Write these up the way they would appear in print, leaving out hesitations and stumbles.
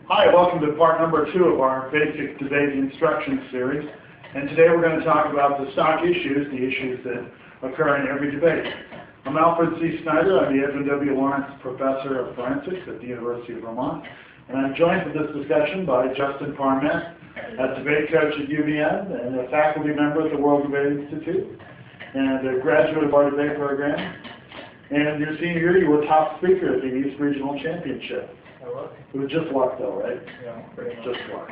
Hi, welcome to part number 2 of our basic debate instruction series. And today we're going to talk about the stock issues, the issues that occur in every debate. I'm Alfred Snider. I'm the Edwin W. Lawrence Professor of Forensics at the University of Vermont. And I'm joined for this discussion by Justin Parmet, a debate coach at UVM and a faculty member at the World Debate Institute and a graduate of our debate program. And your senior year, you were top speaker at the East Regional Championship. It was just luck, though, right? Yeah, pretty much. Just luck.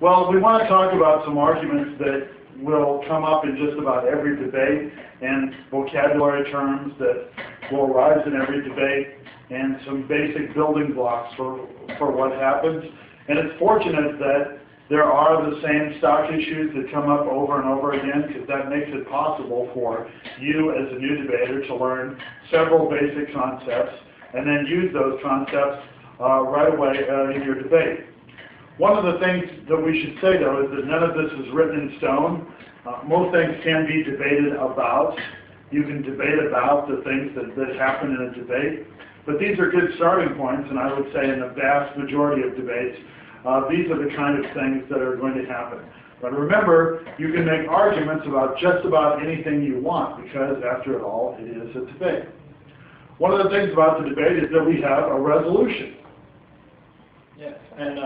Well, we want to talk about some arguments that will come up in just about every debate and vocabulary terms that will arise in every debate and some basic building blocks for what happens. And it's fortunate that there are the same stock issues that come up over and over again, because that makes it possible for you as a new debater to learn several basic concepts and then use those concepts right away in your debate. One of the things that we should say, though, is that none of this is written in stone. Most things can be debated about. You can debate about the things that happen in a debate. But these are good starting points, and I would say in the vast majority of debates, these are the kind of things that are going to happen. But remember, you can make arguments about just about anything you want, because after all, it is a debate. One of the things about the debate is that we have a resolution. Yes, and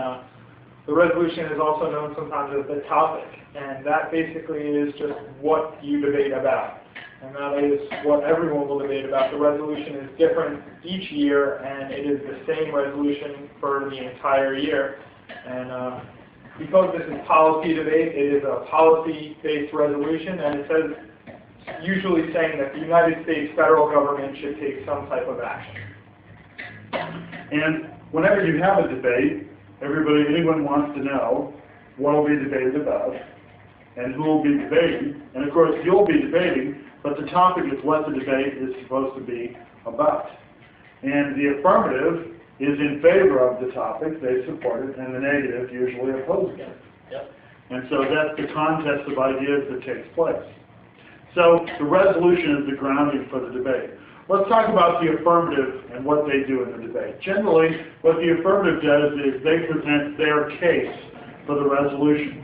the resolution is also known sometimes as the topic, and that basically is just what you debate about. And that is what everyone will debate about. The resolution is different each year, and it is the same resolution for the entire year. And because this is policy debate, it is a policy-based resolution, and it says, usually saying that the United States federal government should take some type of action. And whenever you have a debate, anyone wants to know what will be debated about and who will be debating. And of course, you'll be debating, but the topic is what the debate is supposed to be about. And the affirmative is in favor of the topic, they support it, and the negative usually opposes it. Yep. And so that's the contest of ideas that takes place. So the resolution is the grounding for the debate. Let's talk about the affirmative and what they do in the debate. Generally, what the affirmative does is they present their case for the resolution.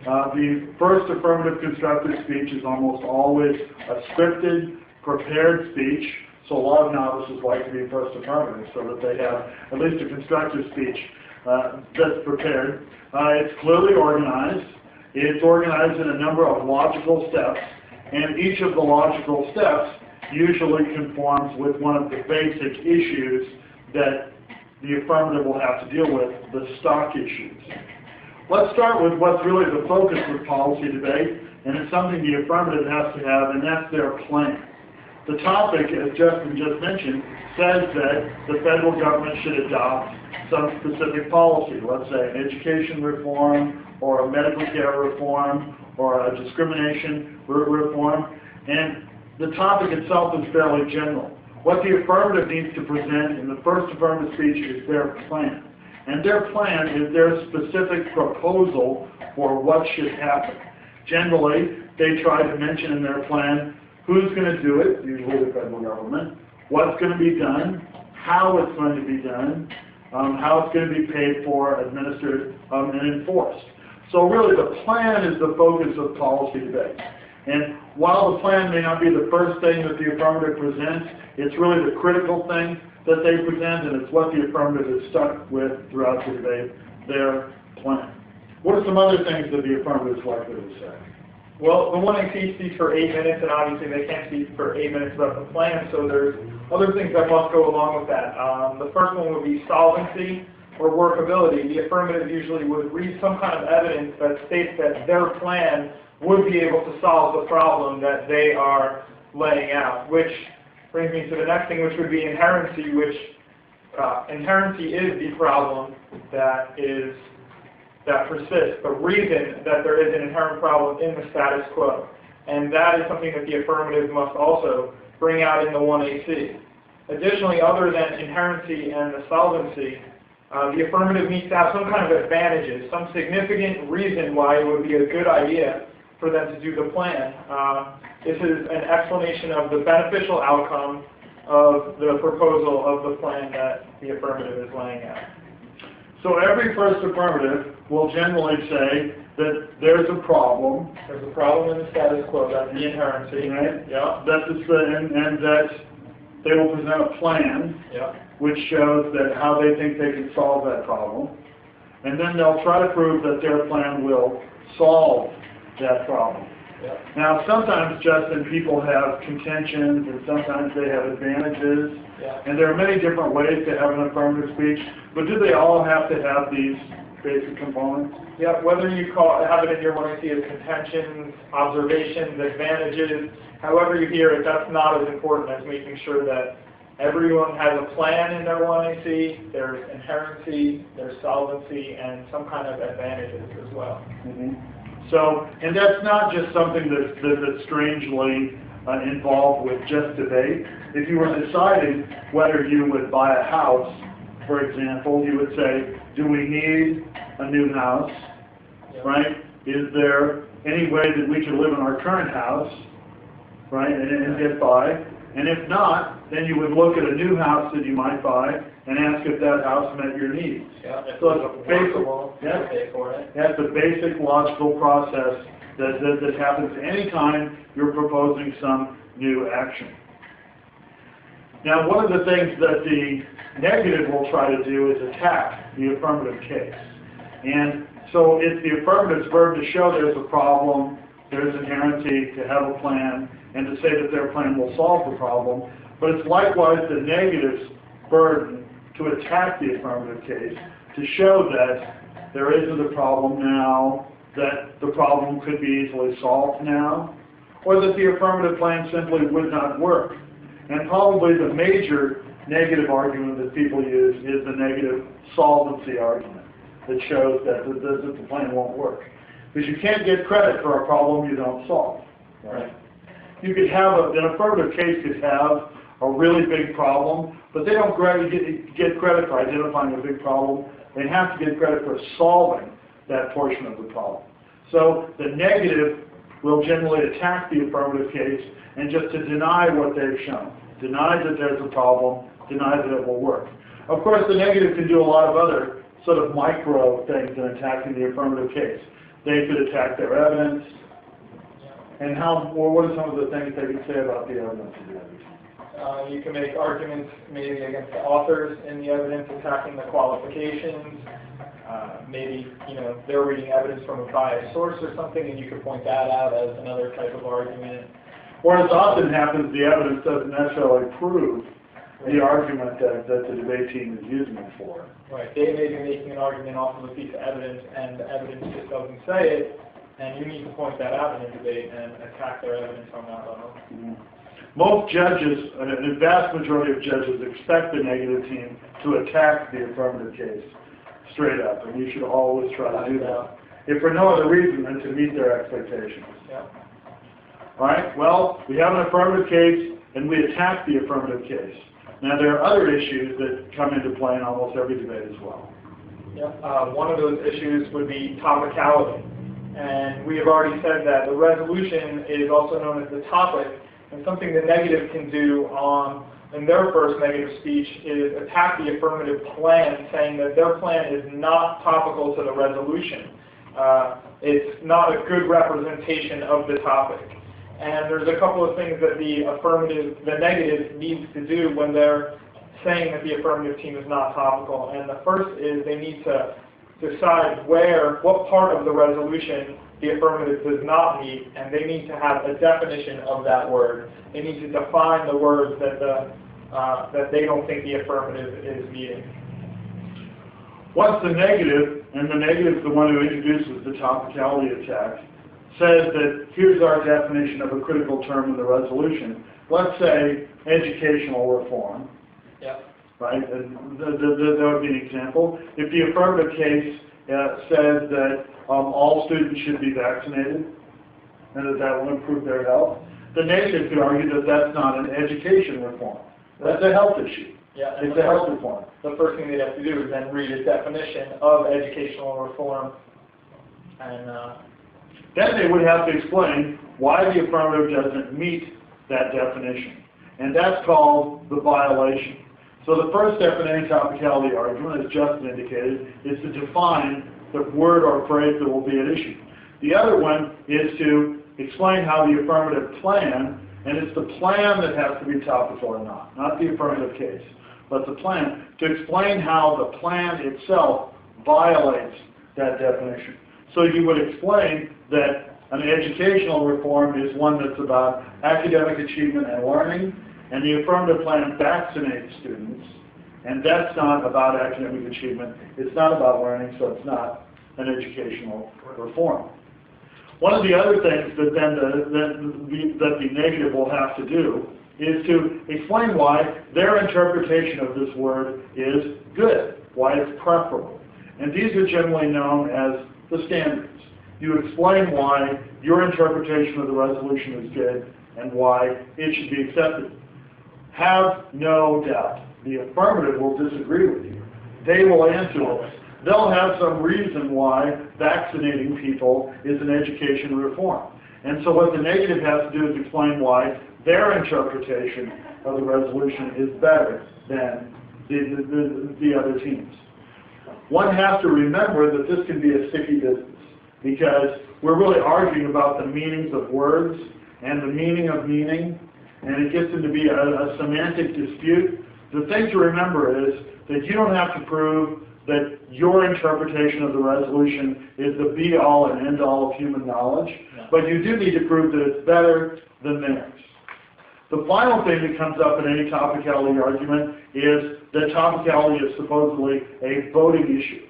The first affirmative constructive speech is almost always a scripted, prepared speech. So a lot of novices like to be first affirmative so that they have at least a constructive speech that's prepared. It's clearly organized. It's organized in a number of logical steps, and each of the logical steps usually conforms with one of the basic issues that the affirmative will have to deal with, the stock issues. Let's start with what's really the focus of policy debate, and it's something the affirmative has to have, and that's their plan. The topic, as Justin just mentioned, says that the federal government should adopt some specific policy, let's say an education reform, or a medical care reform, or a discrimination reform, and the topic itself is fairly general. What the affirmative needs to present in the first affirmative speech is their plan. And their plan is their specific proposal for what should happen. Generally, they try to mention in their plan who's going to do it, usually the federal government, what's going to be done, how it's going to be done, how it's going to be paid for, administered, and enforced. So really the plan is the focus of policy debate. And while the plan may not be the first thing that the affirmative presents, it's really the critical thing that they present, and it's what the affirmative is stuck with throughout the debate, their plan. What are some other things that the affirmative is likely to say? Well, the one MC speaks for 8 minutes, and obviously they can't speak for 8 minutes about the plan, so there's other things that must go along with that. The first one would be solvency or workability. The affirmative usually would read some kind of evidence that states that their plan would be able to solve the problem that they are laying out, which brings me to the next thing, which would be inherency, which inherency is the problem that persists, the reason that there is an inherent problem in the status quo. And that is something that the affirmative must also bring out in the 1AC. Additionally, other than inherency and the solvency, the affirmative needs to have some kind of advantages, some significant reason why it would be a good idea for them to do the plan. This is an explanation of the beneficial outcome of the proposal of the plan that the affirmative is laying out. So every first affirmative will generally say that there's a problem. There's a problem in the status quo, that's the inherency. Right? Yeah. And that they will present a plan Yeah. which shows that how they think they can solve that problem. And then they'll try to prove that their plan will solve that problem. Yeah. Now, sometimes, Justin, people have contentions, and sometimes they have advantages, Yeah. and there are many different ways to have an affirmative speech, but do they all have to have these basic components? Yeah, whether you have it in your 1AC as contentions, observations, advantages, however you hear it, that's not as important as making sure that everyone has a plan in their 1AC, there's inherency, there's solvency, and some kind of advantages as well. Mm-hmm. So, and that's not just something that's strangely involved with just debate. If you were deciding whether you would buy a house, for example, you would say, do we need a new house, right? Is there any way that we can live in our current house, right, and get by? And if not, then you would look at a new house that you might buy and ask if that house met your needs. Yeah, if So it's workable, yeah, pay for it. that's the basic logical process that happens anytime you're proposing some new action. Now, one of the things that the negative will try to do is attack the affirmative case. And so it's the affirmative's verb to show there's a problem, there's inherency, to have a plan, and to say that their plan will solve the problem. But it's likewise the negative's burden to attack the affirmative case, to show that there isn't a problem now, that the problem could be easily solved now, or that the affirmative plan simply would not work. And probably the major negative argument that people use is the negative solvency argument that shows that the plan won't work. Because you can't get credit for a problem you don't solve. Right? You could have an affirmative case could have a really big problem, but they don't get credit for identifying a big problem. They have to get credit for solving that portion of the problem. So the negative will generally attack the affirmative case and just to deny what they've shown. Deny that there's a problem, deny that it will work. Of course, the negative can do a lot of other sort of micro things in attacking the affirmative case. They could attack their evidence. And what are some of the things they could say about the evidence of the evidence? You can make arguments maybe against the authors in the evidence, attacking the qualifications. Maybe, they're reading evidence from a biased source or something, and you could point that out as another type of argument. Or as often happens, the evidence doesn't necessarily prove the argument that the debate team is using it for. Right. They may be making an argument off of a piece of evidence, and the evidence just doesn't say it, and you need to point that out in a debate and attack their evidence on that level. Mm-hmm. Most judges, a vast majority of judges, expect the negative team to attack the affirmative case straight up, and you should always try to do that, if for no other reason than to meet their expectations. Yeah. All right, well, we have an affirmative case, and we attack the affirmative case. Now, there are other issues that come into play in almost every debate as well. Yeah. One of those issues would be topicality. And we have already said that the resolution is also known as the topic, and something the negative can do in their first negative speech is attack the affirmative plan, saying that their plan is not topical to the resolution. It's not a good representation of the topic. And there's a couple of things that the negative needs to do when they're saying that the affirmative team is not topical. And the first is they need to decide what part of the resolution the affirmative does not meet, and they need to have a definition of that word. They need to define the words that they don't think the affirmative is meeting. Once the negative, and the negative is the one who introduces the topicality attack, says that here's our definition of a critical term in the resolution. Let's say educational reform. Yeah. Right? And that would be an example. If the affirmative case says that all students should be vaccinated and that will improve their health, the negative could argue that that's not an education reform. That's a health issue. Yeah, it's a health reform. The first thing they'd have to do is then read a definition of educational reform, and then they would have to explain why the affirmative doesn't meet that definition. And that's called the violation. So the first step in any topicality argument, as Justin indicated, is to define the word or phrase that will be at issue. The other one is to explain how the affirmative plan, and it's the plan that has to be topical or not the affirmative case, but the plan, to explain how the plan itself violates that definition. So you would explain that an educational reform is one that's about academic achievement and learning, and the affirmative plan vaccinates students, and that's not about academic achievement. It's not about learning, so it's not an educational reform. One of the other things that the negative will have to do is to explain why their interpretation of this word is good, why it's preferable. And these are generally known as the standards. You explain why your interpretation of the resolution is good and why it should be accepted. Have no doubt, the affirmative will disagree with you. They will answer this. They'll have some reason why vaccinating people is an education reform. And so what the negative has to do is explain why their interpretation of the resolution is better than the other teams. One has to remember that this can be a sticky business because we're really arguing about the meanings of words and the meaning of meaning, and it gets into be a semantic dispute. The thing to remember is that you don't have to prove that your interpretation of the resolution is the be-all and end-all of human knowledge, but you do need to prove that it's better than theirs. The final thing that comes up in any topicality argument is that topicality is supposedly a voting issue.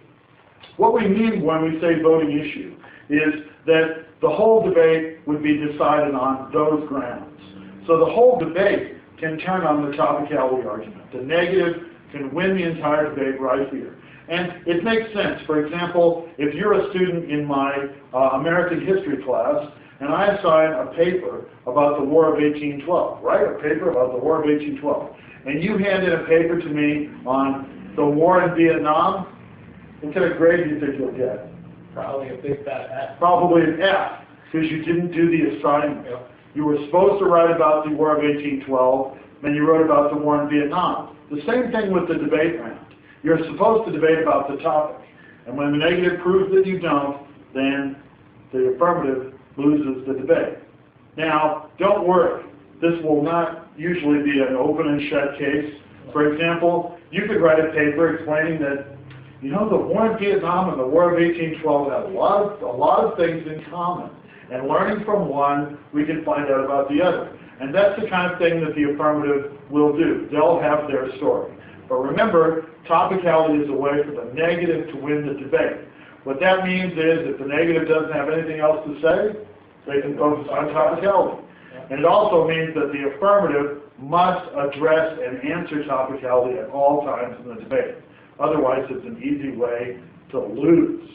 What we mean when we say voting issue is that the whole debate would be decided on those grounds. So the whole debate can turn on the topicality argument. The negative can win the entire debate right here. And it makes sense. For example, if you're a student in my American history class, and I assign a paper about the War of 1812, right? A paper about the War of 1812. And you hand in a paper to me on the war in Vietnam, what kind of grade do you think you'll get? Probably a big fat F. Probably an F, because you didn't do the assignment. Yep. You were supposed to write about the War of 1812, then you wrote about the war in Vietnam. The same thing with the debate round. You're supposed to debate about the topic. And when the negative proves that you don't, then the affirmative loses the debate. Now, don't worry. This will not usually be an open and shut case. For example, you could write a paper explaining that, you know, the war in Vietnam and the War of 1812 have a lot of things in common. And learning from one, we can find out about the other. And that's the kind of thing that the affirmative will do. They'll have their story. But remember, topicality is a way for the negative to win the debate. What that means is if the negative doesn't have anything else to say, they can focus on topicality. And it also means that the affirmative must address and answer topicality at all times in the debate. Otherwise, it's an easy way to lose.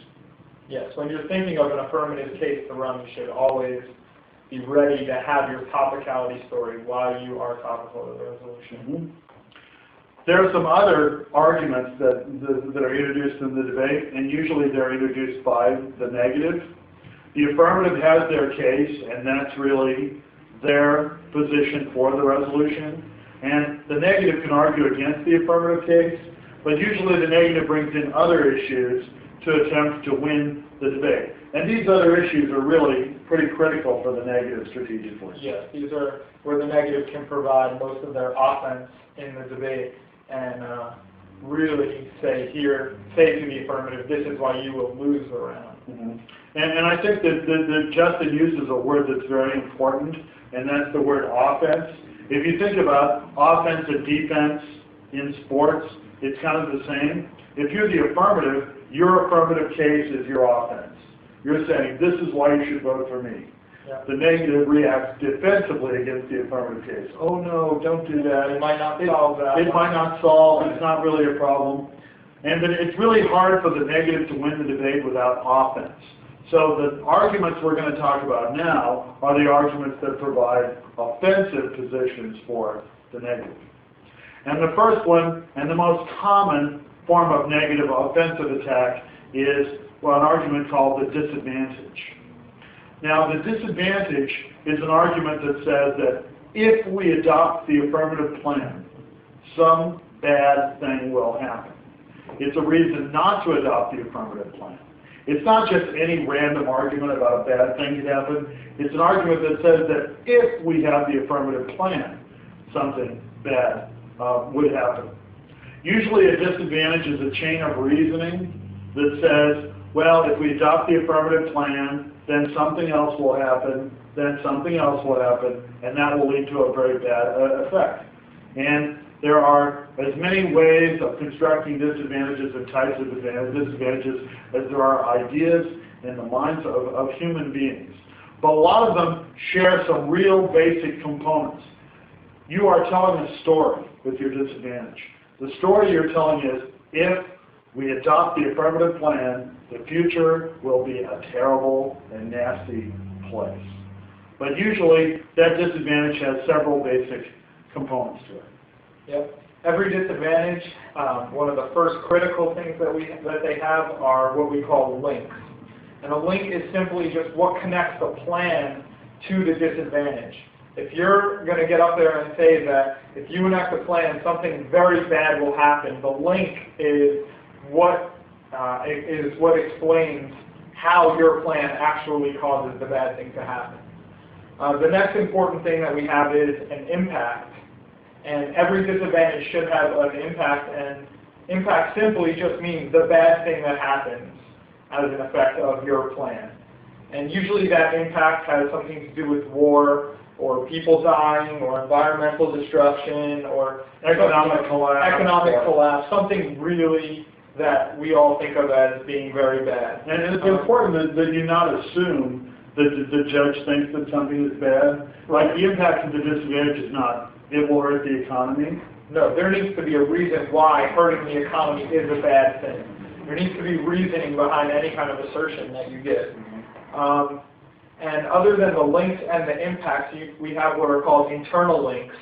Yes, when you're thinking of an affirmative case to run, you should always be ready to have your topicality story while you are topical of the resolution. Mm-hmm. There are some other arguments that are introduced in the debate, and usually they're introduced by the negative. The affirmative has their case, and that's really their position for the resolution. And the negative can argue against the affirmative case, but usually the negative brings in other issues to attempt to win the debate. And these other issues are really pretty critical for the negative strategically. Yes, these are where the negative can provide most of their offense in the debate and really say to the affirmative, this is why you will lose the round. Mm-hmm. And I think that Justin uses a word that's very important, and that's the word offense. If you think about offense and defense in sports, it's kind of the same. If you're the affirmative, your affirmative case is your offense. You're saying, this is why you should vote for me. Yeah. The negative reacts defensively against the affirmative case. Oh no, don't do that. It might not solve that. It might not solve, it's not really a problem. And then it's really hard for the negative to win the debate without offense. So the arguments we're going to talk about now are the arguments that provide offensive positions for the negative. And the first one, and the most common form of negative offensive attack, is an argument called the disadvantage. Now, the disadvantage is an argument that says that if we adopt the affirmative plan, some bad thing will happen. It's a reason not to adopt the affirmative plan. It's not just any random argument about a bad thing could happen. It's an argument that says that if we have the affirmative plan, something bad would happen. Usually a disadvantage is a chain of reasoning that says, well, if we adopt the affirmative plan, then something else will happen, then something else will happen, and that will lead to a very bad effect. And there are as many ways of constructing disadvantages and types of disadvantages as there are ideas in the minds of human beings. But a lot of them share some real basic components. You are telling a story with your disadvantage. The story you're telling is, if we adopt the affirmative plan, the future will be a terrible and nasty place. But usually, that disadvantage has several basic components to it. Yep. Every disadvantage, one of the first critical things that they have are what we call links. And a link is simply just what connects the plan to the disadvantage. If you're going to get up there and say that if you enact a plan, something very bad will happen, the link is what explains how your plan actually causes the bad thing to happen. The next important thing that we have is an impact. And every disadvantage should have an impact, and impact simply just means the bad thing that happens as an effect of your plan. And usually that impact has something to do with war, or people dying, or environmental destruction, or economic collapse, something really that we all think of as being very bad. And it's important that you not assume that the judge thinks that something is bad. Like, the impact of the disadvantage is not, it will hurt the economy. No, there needs to be a reason why hurting the economy is a bad thing. There needs to be reasoning behind any kind of assertion that you get. And other than the links and the impacts, we have what are called internal links.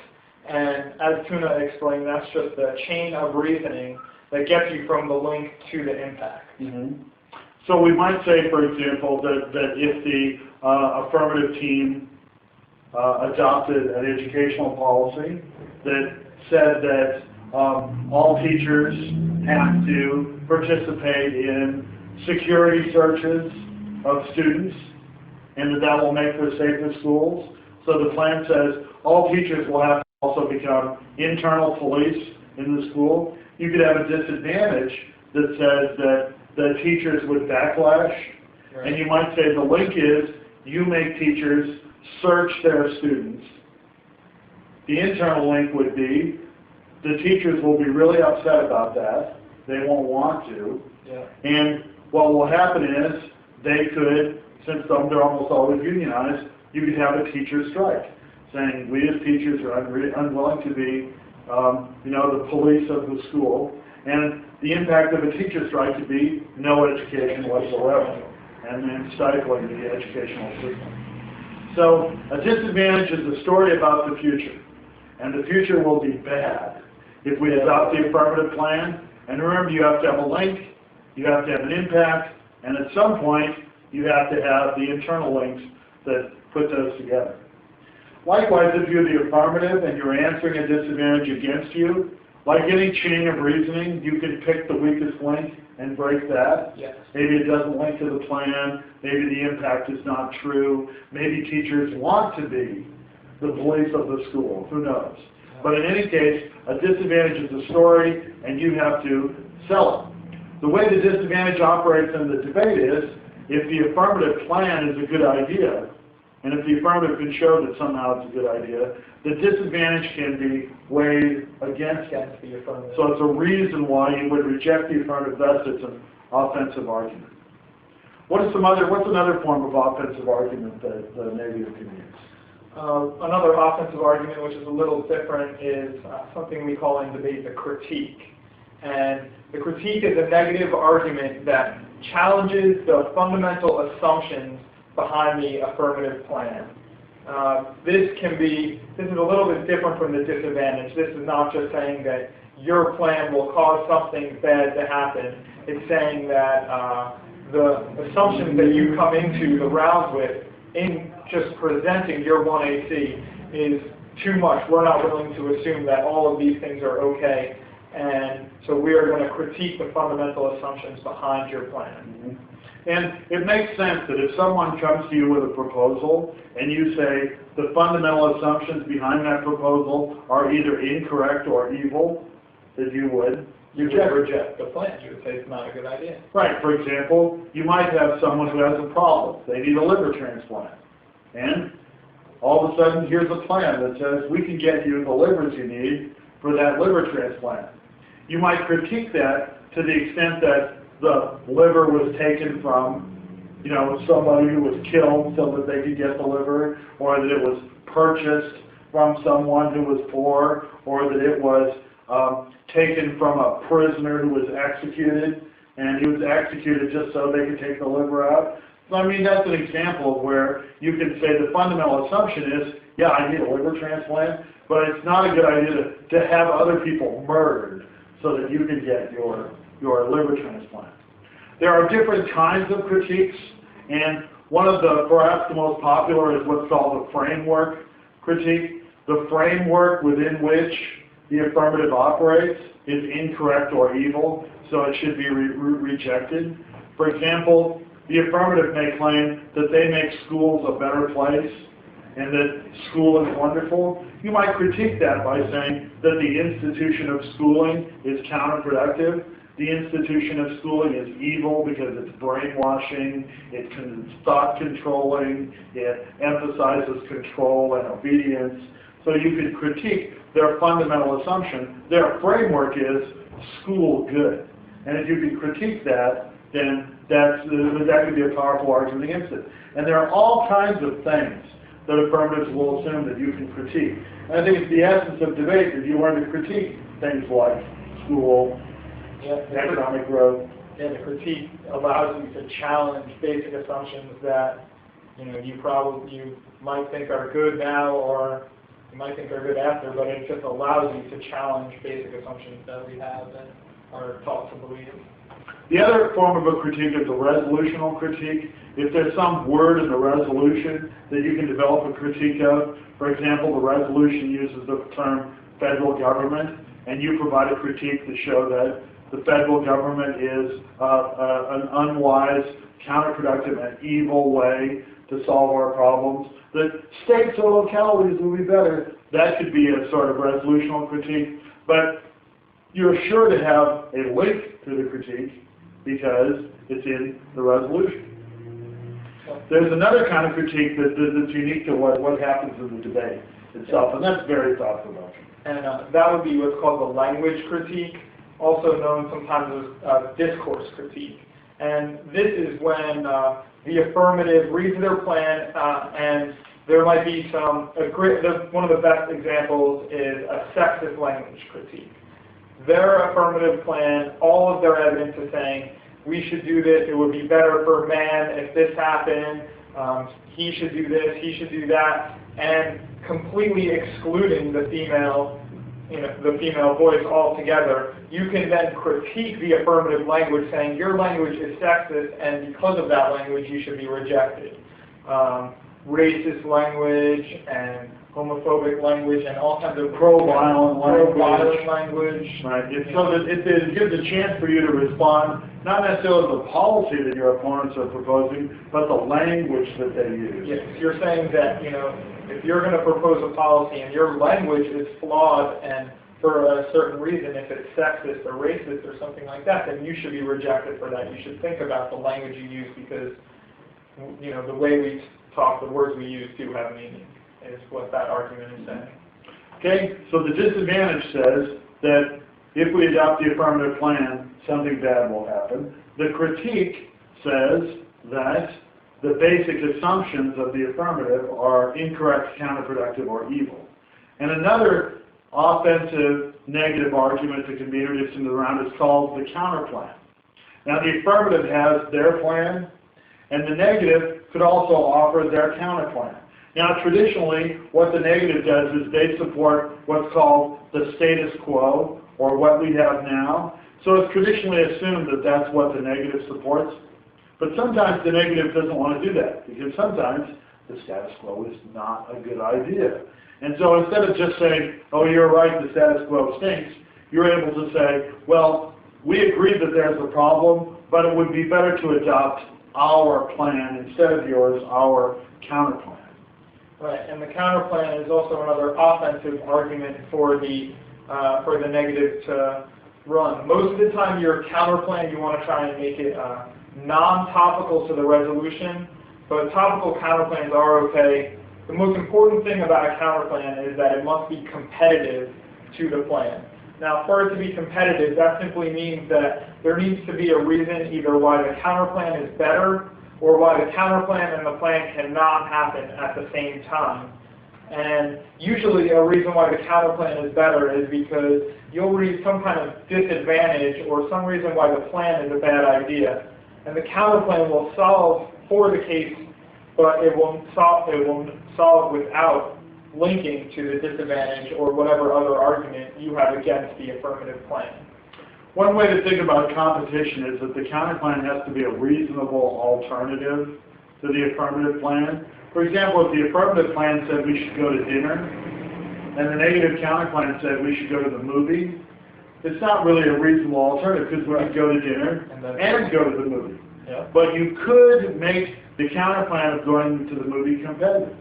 And as Tuna explained, that's just a chain of reasoning that gets you from the link to the impact. So we might say, for example, that if the affirmative team adopted an educational policy that said that all teachers have to participate in security searches of students, and that will make for safer schools. So the plan says all teachers will have to also become internal police in the school. You could have a disadvantage that says that the teachers would backlash, and you might say the link is you make teachers search their students. The internal link would be the teachers will be really upset about that. They won't want to. And what will happen is they could, since they're almost always unionized, you could have a teacher strike, saying we as teachers are unwilling to be the police of the school. And the impact of a teacher strike could be no education whatsoever, and then stifling the educational system. So a disadvantage is a story about the future, and the future will be bad if we adopt the affirmative plan. And remember, you have to have a link, you have to have an impact, and at some point, you have to have the internal links that put those together. Likewise, if you're the affirmative and you're answering a disadvantage against you, like any chain of reasoning, you can pick the weakest link and break that. Maybe it doesn't link to the plan, maybe the impact is not true, maybe teachers want to be the police of the school, who knows. But in any case, a disadvantage is a story, and you have to sell it. The way the disadvantage operates in the debate is, if the affirmative plan is a good idea, and if the affirmative can show that somehow it's a good idea, the disadvantage can be weighed against the affirmative. So it's a reason why you would reject the affirmative, thus it's an offensive argument. What's another form of offensive argument that the negative can use? Another offensive argument, which is a little different, is something we call in debate the critique. And the critique is a negative argument that challenges the fundamental assumptions behind the affirmative plan. This is a little bit different from the disadvantage. This is not just saying that your plan will cause something bad to happen. It's saying that the assumptions that you come into the rounds with in just presenting your 1AC is too much. We're not willing to assume that all of these things are okay. And so we are going to critique the fundamental assumptions behind your plan. And it makes sense that if someone comes to you with a proposal and you say the fundamental assumptions behind that proposal are either incorrect or evil, that you would reject the plan. You would say it's not a good idea. Right. For example, you might have someone who has a problem. They need a liver transplant. And all of a sudden, here's a plan that says we can get you the livers you need for that liver transplant. You might critique that to the extent that the liver was taken from, somebody who was killed so that they could get the liver, or that it was purchased from someone who was poor, or that it was taken from a prisoner who was executed, and he was executed just so they could take the liver out. So, that's an example of where you can say the fundamental assumption is, yeah, I need a liver transplant, but it's not a good idea to have other people murdered so that you can get your liver transplant. There are different kinds of critiques, and one of the, perhaps the most popular is what's called the framework critique. The framework within which the affirmative operates is incorrect or evil, so it should be rejected. For example, the affirmative may claim that they make schools a better place and that school is wonderful. You might critique that by saying that the institution of schooling is counterproductive. The institution of schooling is evil because it's brainwashing, it's thought controlling, it emphasizes control and obedience. So you could critique their fundamental assumption. Their framework is school good. And if you can critique that, then that could be a powerful argument against it. And there are all kinds of things that affirmatives will assume that you can critique. And I think it's the essence of debate that you learn to critique things like school, economic growth. Yeah, the critique allows you to challenge basic assumptions that you might think are good now, or you might think are good after, but it just allows you to challenge basic assumptions that we have and are taught to believe. The other form of a critique is a resolutional critique. If there's some word in the resolution that you can develop a critique of, for example, the resolution uses the term federal government, and you provide a critique to show that the federal government is an unwise, counterproductive, and evil way to solve our problems, that states or localities will be better. That could be a sort of resolutional critique, but you're sure to have a link to the critique because it's in the resolution. There's another kind of critique that's unique to what happens in the debate itself, and that's very thought-provoking. And that would be what's called the language critique, also known sometimes as discourse critique. And this is when the affirmative reads their plan, and there might be one of the best examples is a sexist language critique. Their affirmative plan, all of their evidence is saying, we should do this, it would be better for man if this happened, he should do this, he should do that, and completely excluding the female voice altogether. You can then critique the affirmative language saying your language is sexist, and because of that language you should be rejected. Racist language and homophobic language and all kinds of pro-violent language. Right. So that it gives a chance for you to respond, not necessarily to the policy that your opponents are proposing, but the language that they use. Yes, you're saying that, if you're going to propose a policy and your language is flawed and for a certain reason, if it's sexist or racist or something like that, then you should be rejected for that. You should think about the language you use because, the way we talk, the words we use do have meaning, is what that argument is saying. Okay, so the disadvantage says that if we adopt the affirmative plan, something bad will happen. The critique says that the basic assumptions of the affirmative are incorrect, counterproductive, or evil. And another offensive negative argument that can be introduced into the round is called the counterplan. Now the affirmative has their plan, and the negative could also offer their counterplan. Now traditionally, what the negative does is they support what's called the status quo, or what we have now. So it's traditionally assumed that that's what the negative supports. But sometimes the negative doesn't want to do that, because sometimes the status quo is not a good idea. And so instead of just saying, oh, you're right, the status quo stinks, you're able to say, well, we agree that there's a problem, but it would be better to adopt our plan instead of yours, our counter plan. Right, and the counter plan is also another offensive argument for the negative to run. Most of the time, your counter plan, you want to try and make it non-topical to the resolution, but topical counter plans are okay. The most important thing about a counter plan is that it must be competitive to the plan. Now, for it to be competitive, that simply means that there needs to be a reason either why the counter plan is better or why the counter plan and the plan cannot happen at the same time. And usually a reason why the counter plan is better is because you'll read some kind of disadvantage or some reason why the plan is a bad idea. And the counter plan will solve for the case, but it won't solve without linking to the disadvantage or whatever other argument you have against the affirmative plan. One way to think about competition is that the counter plan has to be a reasonable alternative to the affirmative plan. For example, if the affirmative plan said we should go to dinner, and the negative counter plan said we should go to the movie, it's not really a reasonable alternative because we could go to dinner and go to the movie. Yeah. But you could make the counter plan of going to the movie competitive.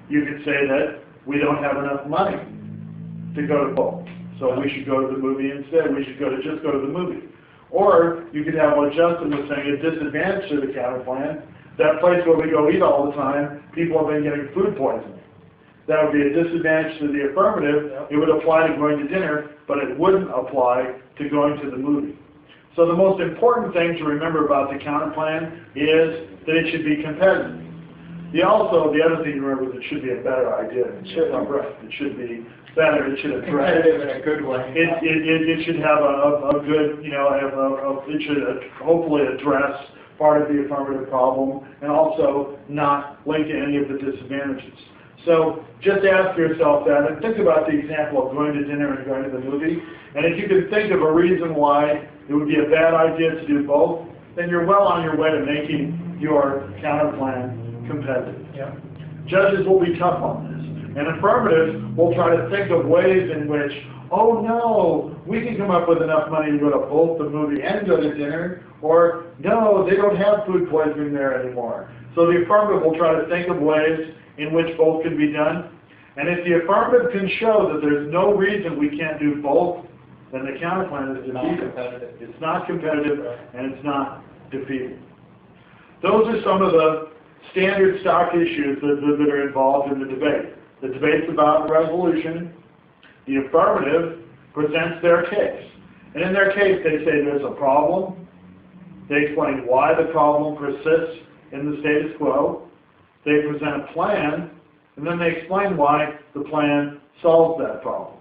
You could say that we don't have enough money to go to both, so we should go to the movie instead. We should just go to the movie. Or you could have what Justin was saying, a disadvantage to the counter plan. That place where we go eat all the time, people have been getting food poisoning. That would be a disadvantage to the affirmative. It would apply to going to dinner, but it wouldn't apply to going to the movie. So the most important thing to remember about the counter plan is that it should be competitive. The other thing to remember is it should be a better idea. It should be better. It should address competitive in a good way. It should have a good, it should hopefully address part of the affirmative problem and also not link to any of the disadvantages. So just ask yourself that and think about the example of going to dinner and going to the movie. And if you can think of a reason why it would be a bad idea to do both, then you're well on your way to making your counter plan competitive. Yeah. Judges will be tough on this. And affirmatives will try to think of ways in which, oh no, we can come up with enough money to go to both the movie and go to dinner, or no, they don't have food poisoning there anymore. So the affirmative will try to think of ways in which both can be done. And if the affirmative can show that there's no reason we can't do both, then the counterplan is defeated. It's not competitive and it's not defeated. Those are some of the standard stock issues that are involved in the debate. The debate's about resolution. The affirmative presents their case. And in their case, they say there's a problem. They explain why the problem persists in the status quo. They present a plan, and then they explain why the plan solves that problem.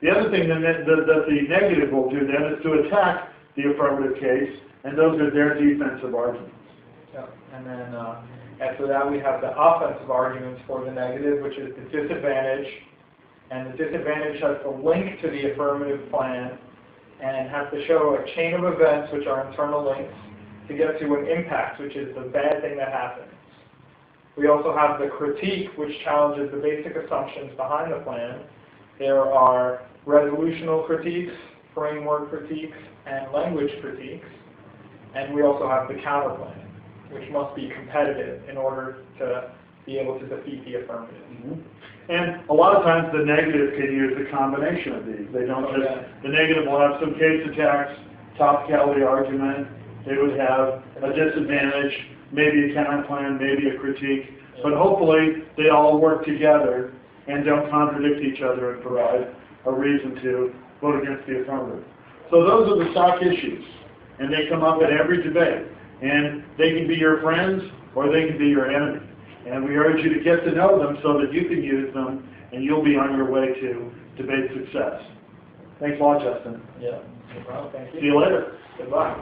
The other thing that the negative will do then is to attack the affirmative case, and those are their defensive arguments. Yeah. And then after that, we have the offensive arguments for the negative, which is the disadvantage. And the disadvantage has to link to the affirmative plan and has to show a chain of events, which are internal links, to get to an impact, which is the bad thing that happens. We also have the critique, which challenges the basic assumptions behind the plan. There are resolutional critiques, framework critiques, and language critiques. And we also have the counterplan, which must be competitive in order to be able to defeat the affirmative. Mm-hmm. And a lot of times the negative can use a combination of these. They don't the negative will have some case attacks, topicality argument. They would have a disadvantage, maybe a counterplan, maybe a critique. But hopefully they all work together and don't contradict each other and provide a reason to vote against the affirmative. So those are the stock issues. And they come up at every debate. And they can be your friends or they can be your enemy. And we urge you to get to know them so that you can use them and you'll be on your way to debate success. Thanks a lot, Justin. Yeah, no problem. Thank you. See you later. Goodbye.